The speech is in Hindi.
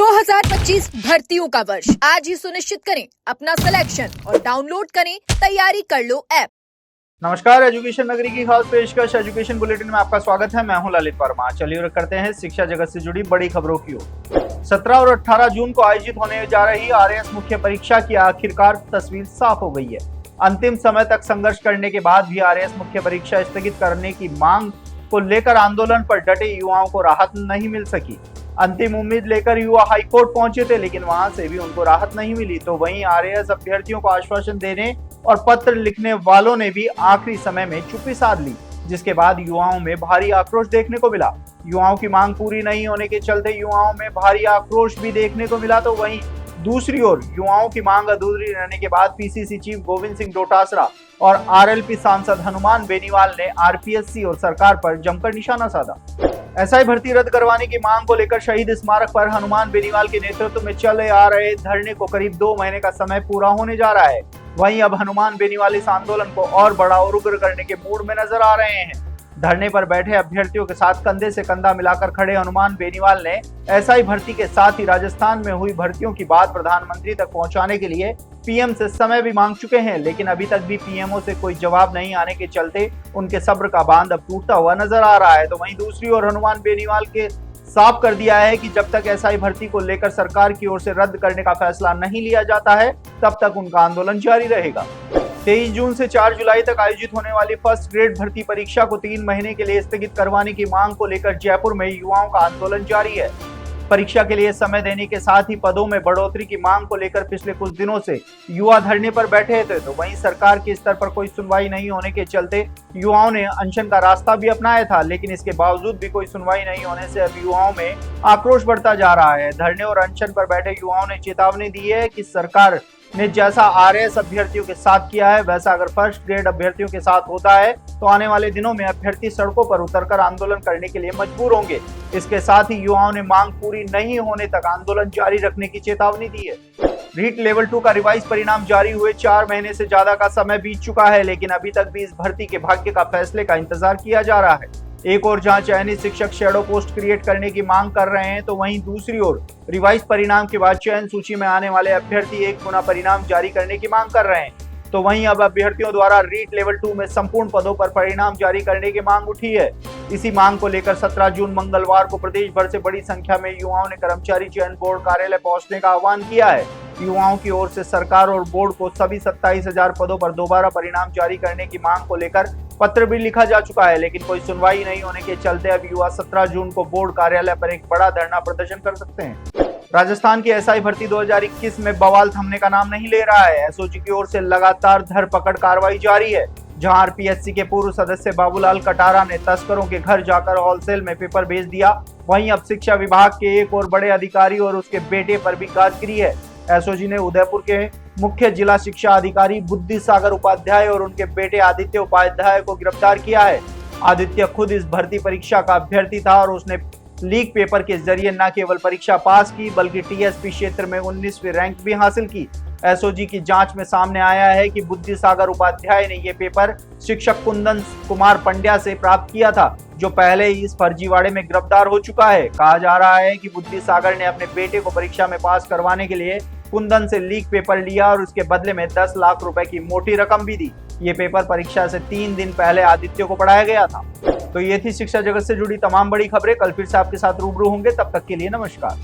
2025 भर्तियों का वर्ष आज ही सुनिश्चित करें अपना सिलेक्शन और डाउनलोड करें तैयारी कर लो ऐप। नमस्कार, एजुकेशन नगरी की खास पेशकश एजुकेशन बुलेटिन में आपका स्वागत है। मैं हूं ललित वर्मा। चलिए करते हैं शिक्षा जगत से जुड़ी बड़ी खबरों की ओर। 17 और 18 जून को आयोजित होने जा रही आरएएस मुख्य परीक्षा की आखिरकार तस्वीर साफ हो गई है। अंतिम समय तक संघर्ष करने के बाद भी आरएएस मुख्य परीक्षा स्थगित करने की मांग को लेकर आंदोलन पर डटे युवाओं को राहत नहीं मिल सकी। अंतिम उम्मीद लेकर युवा हाईकोर्ट पहुंचे थे, लेकिन वहां से भी उनको राहत नहीं मिली। तो वहीं आरएएस अभ्यर्थियों को आश्वासन देने और पत्र लिखने वालों ने भी आखिरी समय में चुप्पी साध ली, जिसके बाद युवाओं में भारी आक्रोश देखने को मिला। युवाओं की मांग पूरी नहीं होने के चलते युवाओं में भारी आक्रोश भी देखने को मिला। तो वहीं दूसरी ओर युवाओं की मांग अधूरी रहने के बाद पीसीसी चीफ गोविंद सिंह डोटासरा और आरएलपी सांसद हनुमान बेनीवाल ने आरपीएससी और सरकार पर जमकर निशाना साधा। एसआई भर्ती रद्द करवाने की मांग को लेकर शहीद स्मारक पर हनुमान बेनीवाल के नेतृत्व में चले आ रहे धरने को करीब 2 महीने का समय पूरा होने जा रहा है। वहीं अब हनुमान बेनीवाल इस आंदोलन को और बड़ा और उग्र करने के मूड में नजर आ रहे हैं। धरने पर बैठे अभ्यर्थियों के साथ कंधे से कंधा मिलाकर खड़े हनुमान बेनीवाल ने एसआई भर्ती के साथ ही राजस्थान में हुई भर्तियों की बात प्रधानमंत्री तक पहुंचाने के लिए पीएम से समय भी मांग चुके हैं, लेकिन अभी तक भी पीएमओ से कोई जवाब नहीं आने के चलते उनके सब्र का बांध अब टूटता हुआ नजर आ रहा है। तो वहीं दूसरी ओर हनुमान बेनीवाल के साफ कर दिया है कि जब तक एसआई भर्ती को लेकर सरकार की ओर से रद्द करने का फैसला नहीं लिया जाता है, तब तक उनका आंदोलन जारी रहेगा। 23 जून से 4 जुलाई तक आयोजित होने वाली फर्स्ट ग्रेड भर्ती परीक्षा को 3 महीने के लिए स्थगित करवाने की मांग को लेकर जयपुर में युवाओं का आंदोलन जारी है। परीक्षा के लिए समय देने के साथ ही पदों में बढ़ोतरी की मांग को लेकर पिछले कुछ दिनों से युवा धरने पर बैठे थे। तो वहीं सरकार के स्तर पर कोई सुनवाई नहीं होने के चलते युवाओं ने अनशन का रास्ता भी अपनाया था, लेकिन इसके बावजूद भी कोई सुनवाई नहीं होने से अब युवाओं में आक्रोश बढ़ता जा रहा है। धरने और अनशन पर बैठे युवाओं ने चेतावनी दी है कि सरकार ने जैसा आरएएस अभ्यर्थियों के साथ किया है, वैसा अगर फर्स्ट ग्रेड अभ्यर्थियों के साथ होता है तो आने वाले दिनों में अभ्यर्थी सड़कों पर उतरकर आंदोलन करने के लिए मजबूर होंगे। इसके साथ ही युवाओं ने मांग पूरी नहीं होने तक आंदोलन जारी रखने की चेतावनी दी है। रीट लेवल 2 का रिवाइज परिणाम जारी हुए 4 महीने से ज्यादा का समय बीत चुका है, लेकिन अभी तक भी इस भर्ती के भाग्य का फैसले का इंतजार किया जा रहा है। एक और जहां चयनित शिक्षक शैडो पोस्ट क्रिएट करने की मांग कर रहे हैं, तो वहीं दूसरी ओर रिवाइज परिणाम के बाद चयन सूची में आने वाले अभ्यर्थी 1 गुना परिणाम जारी करने की मांग कर रहे हैं। तो वहीं अब अभ्यर्थियों द्वारा रीट लेवल 2 में संपूर्ण पदों पर परिणाम जारी करने की मांग उठी है। इसी मांग को लेकर 17 जून मंगलवार को प्रदेश भर से बड़ी संख्या में युवाओं ने कर्मचारी चयन बोर्ड कार्यालय पहुंचने का आह्वान किया है। युवाओं की ओर से सरकार और बोर्ड को सभी 27,000 पदों पर दोबारा परिणाम जारी करने की मांग को लेकर पत्र भी लिखा जा चुका है, लेकिन कोई सुनवाई नहीं होने के चलते अब युवा 17 जून को बोर्ड कार्यालय पर एक बड़ा धरना प्रदर्शन कर सकते हैं। राजस्थान की एसआई भर्ती 2021 में बवाल थमने का नाम नहीं ले रहा है। एसओजी की ओर से लगातार धरपकड़ कार्रवाई जारी है, जहां आरपीएससी के पूर्व सदस्य बाबूलाल कटारा ने तस्करों के घर जाकर होलसेल में पेपर भेज दिया। वहीं अब शिक्षा विभाग के एक और बड़े अधिकारी और उसके बेटे पर भी गाजगिरी है। एसओजी ने उदयपुर के मुख्य जिला शिक्षा अधिकारी बुद्धि सागर उपाध्याय और उनके बेटे आदित्य उपाध्याय को गिरफ्तार किया है। आदित्य खुद इस भर्ती परीक्षा का अभ्यर्थी था और उसने लीक पेपर के जरिए न केवल परीक्षा पास की, बल्कि टीएसपी क्षेत्र में 19वीं रैंक भी हासिल की। एसओजी की जांच में सामने आया है कि बुद्धि सागर उपाध्याय ने ये पेपर शिक्षक कुंदन कुमार पंड्या से प्राप्त किया था, जो पहले ही इस फर्जीवाड़े में गिरफ्तार हो चुका है। कहा जा रहा है कि बुद्धि सागर ने अपने बेटे को परीक्षा में पास करवाने के लिए कुंदन से लीक पेपर लिया और उसके बदले में 10 लाख रुपए की मोटी रकम भी दी। ये पेपर परीक्षा से 3 दिन पहले आदित्य को पढ़ाया गया था। तो ये थी शिक्षा जगत से जुड़ी तमाम बड़ी खबरें। कल फिर से आपके साथ रूबरू होंगे, तब तक के लिए नमस्कार।